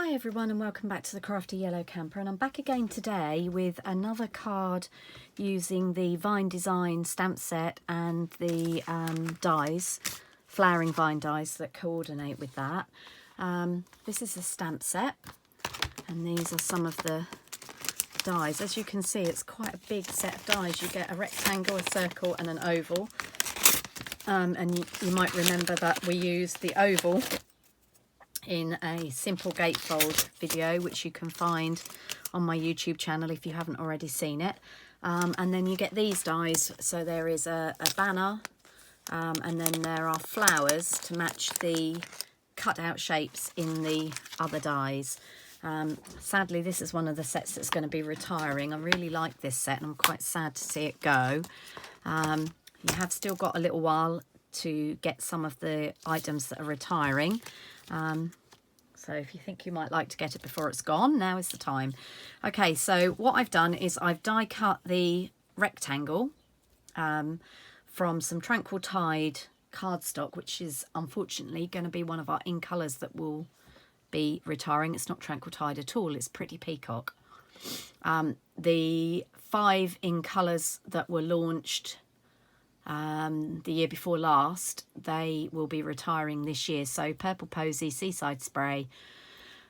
Hi everyone and welcome back to the Crafty Yellow Camper, and I'm back again today with another card using the Vine Design stamp set and the dies, flowering vine dies that coordinate with that. This is a stamp set and these are some of the dies. As you can see, it's quite a big set of dies. You get a rectangle, a circle and an oval, and you might remember that we used the oval in a simple gatefold video, which you can find on my YouTube channel if you haven't already seen it. And then you get these dies. So there is a banner, and then there are flowers to match the cut out shapes in the other dies. Sadly, this is one of the sets that's going to be retiring. I really like this set and I'm quite sad to see it go. You have still got a little while to get some of the items that are retiring. So if you think you might like to get it before it's gone, now is the time. Okay, so what I've done is I've die cut the rectangle from some Tranquil Tide cardstock, which is unfortunately going to be one of our in colours that will be retiring. It's not Tranquil Tide at all, it's Pretty Peacock. The 5 in colours that were launched the year before last, they will be retiring this year. So Purple Posy, Seaside Spray,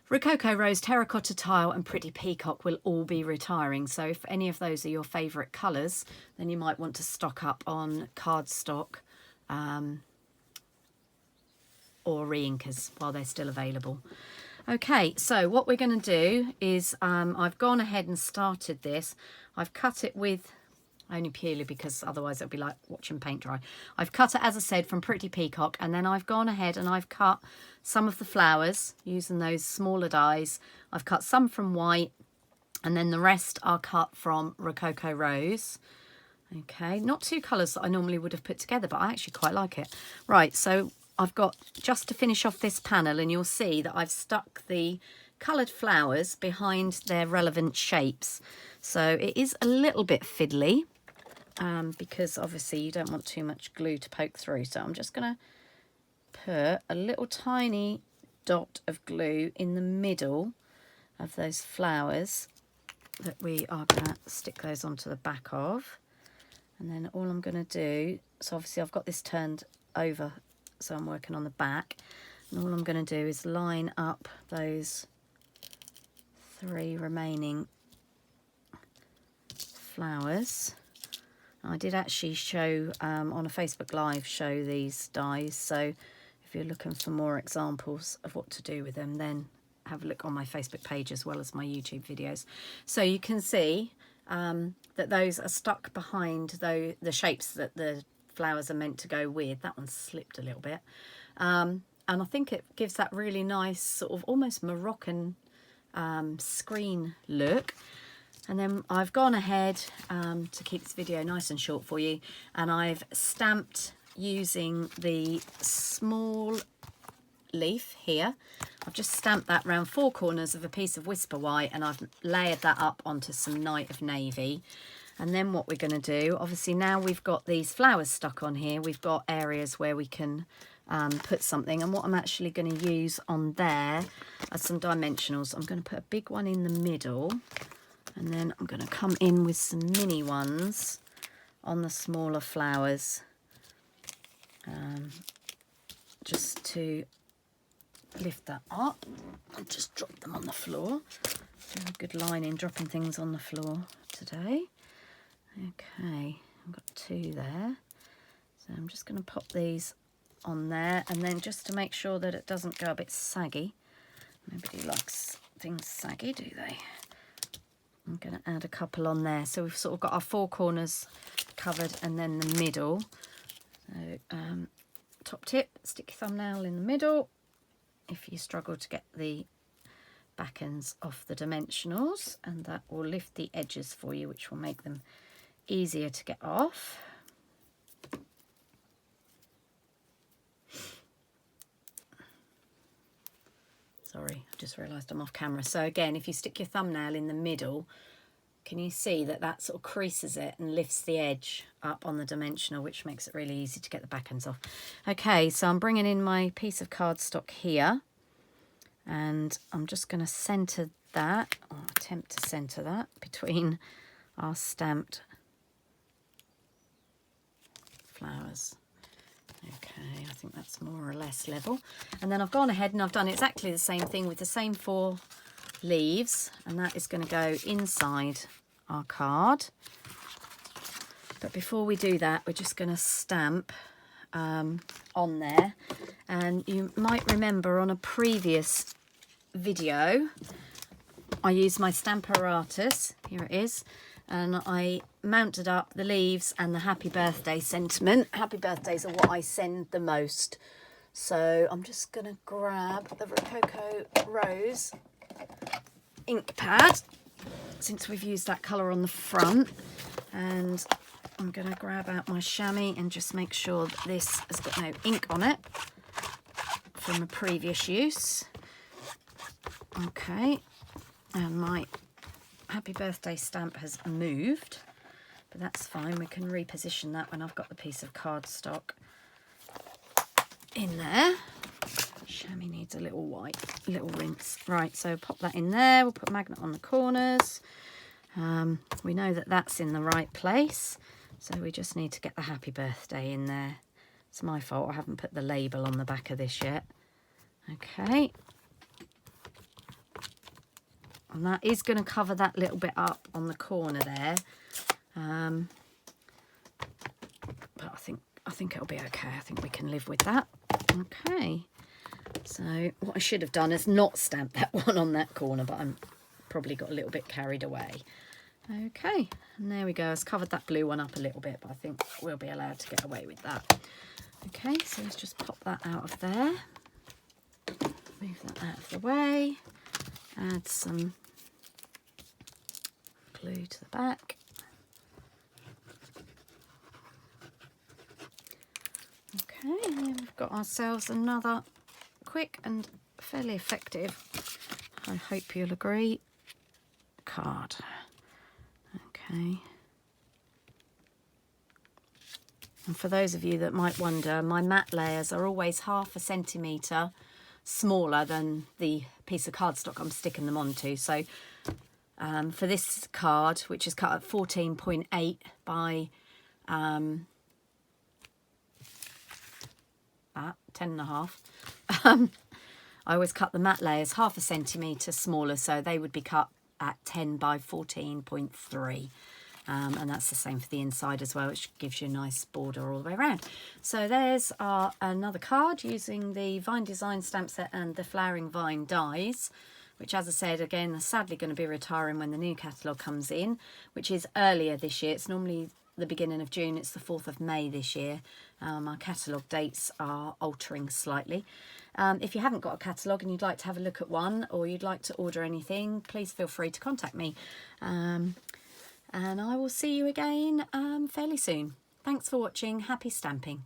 Rococo Rose, Terracotta Tile and Pretty Peacock will all be retiring. So if any of those are your favourite colours, then you might want to stock up on cardstock or re-inkers while they're still available. Okay, so what we're going to do is I've gone ahead and started this. I've cut it with only purely because otherwise it'll be like watching paint dry. I've cut it, as I said, from Pretty Peacock, and then I've gone ahead and I've cut some of the flowers using those smaller dies. I've cut some from white and then the rest are cut from Rococo Rose. Okay, not 2 colours that I normally would have put together, but I actually quite like it. Right, so I've got, just to finish off this panel, and you'll see that I've stuck the coloured flowers behind their relevant shapes. So it is a little bit fiddly, because obviously you don't want too much glue to poke through. So I'm just going to put a little tiny dot of glue in the middle of those flowers that we are going to stick those onto the back of. And then all I'm going to do, so obviously I've got this turned over, so I'm working on the back. And all I'm going to do is line up those 3 remaining flowers. I did actually show on a Facebook Live show these dies, so if you're looking for more examples of what to do with them, then have a look on my Facebook page as well as my YouTube videos. So you can see that those are stuck behind the shapes that the flowers are meant to go with. That one slipped a little bit, and I think it gives that really nice sort of almost Moroccan screen look. And then I've gone ahead to keep this video nice and short for you, and I've stamped using the small leaf here. I've just stamped that round 4 corners of a piece of Whisper White, and I've layered that up onto some Night of Navy. And then what we're going to do, obviously now we've got these flowers stuck on here, we've got areas where we can put something. And what I'm actually going to use on there are some dimensionals. I'm going to put a big one in the middle, and then I'm going to come in with some mini ones on the smaller flowers, just to lift that up and just drop them on the floor. Do a good line in dropping things on the floor today. Okay, I've got 2 there. So I'm just going to pop these on there, and then just to make sure that it doesn't go a bit saggy. Nobody likes things saggy, do they? I'm going to add a couple on there. So we've sort of got our 4 corners covered and then the middle. So top tip, stick your thumbnail in the middle if you struggle to get the back ends off the dimensionals, and that will lift the edges for you, which will make them easier to get off. Sorry, I just realised I'm off camera. So again, if you stick your thumbnail in the middle, can you see that that sort of creases it and lifts the edge up on the dimensional, which makes it really easy to get the back ends off. Okay, so I'm bringing in my piece of cardstock here, And I'm just going to centre that, or attempt to centre that between our stamped flowers. Okay, I think that's more or less level. And then I've gone ahead and I've done exactly the same thing with the same 4 leaves, and that is going to go inside our card. But before we do that, we're just going to stamp on there. And you might remember on a previous video I used my Stamparatus, here it is, and I mounted up the leaves and the happy birthday sentiment. Happy birthdays are what I send the most. So I'm just going to grab the Rococo Rose ink pad, since we've used that colour on the front, and I'm going to grab out my chamois and just make sure that this has got no ink on it from a previous use. Okay, and my happy birthday stamp has moved, but that's fine. We can reposition that when I've got the piece of cardstock in there. Chamois needs a little rinse. Right, so pop that in there. We'll put a magnet on the corners. We know that that's in the right place, so we just need to get the happy birthday in there. It's my fault, I haven't put the label on the back of this yet. Okay. And that is going to cover that little bit up on the corner there. But I think it'll be okay. I think we can live with that. Okay. So what I should have done is not stamp that one on that corner, but I'm probably got a little bit carried away. Okay, and there we go. I've covered that blue one up a little bit, but I think we'll be allowed to get away with that. Okay, so let's just pop that out of there. Move that out of the way. Add some glue to the back. Okay, and then we've got ourselves another quick and fairly effective, I hope you'll agree, card. Okay. And for those of you that might wonder, my matte layers are always 1/2 centimetre smaller than the piece of cardstock I'm sticking them onto. So for this card, which is cut at 14.8 by 10.5, I always cut the matte layers 1/2 centimetre smaller, so they would be cut at 10 by 14.3. And that's the same for the inside as well, which gives you a nice border all the way around. So there's another card using the Vine Design stamp set and the Flowering Vine dies, which, as I said, again, are sadly going to be retiring when the new catalogue comes in, which is earlier this year. It's normally the beginning of June. It's the 4th of May this year. Our catalogue dates are altering slightly. If you haven't got a catalogue and you'd like to have a look at one, or you'd like to order anything, please feel free to contact me. And I will see you again fairly soon. Thanks for watching. Happy stamping.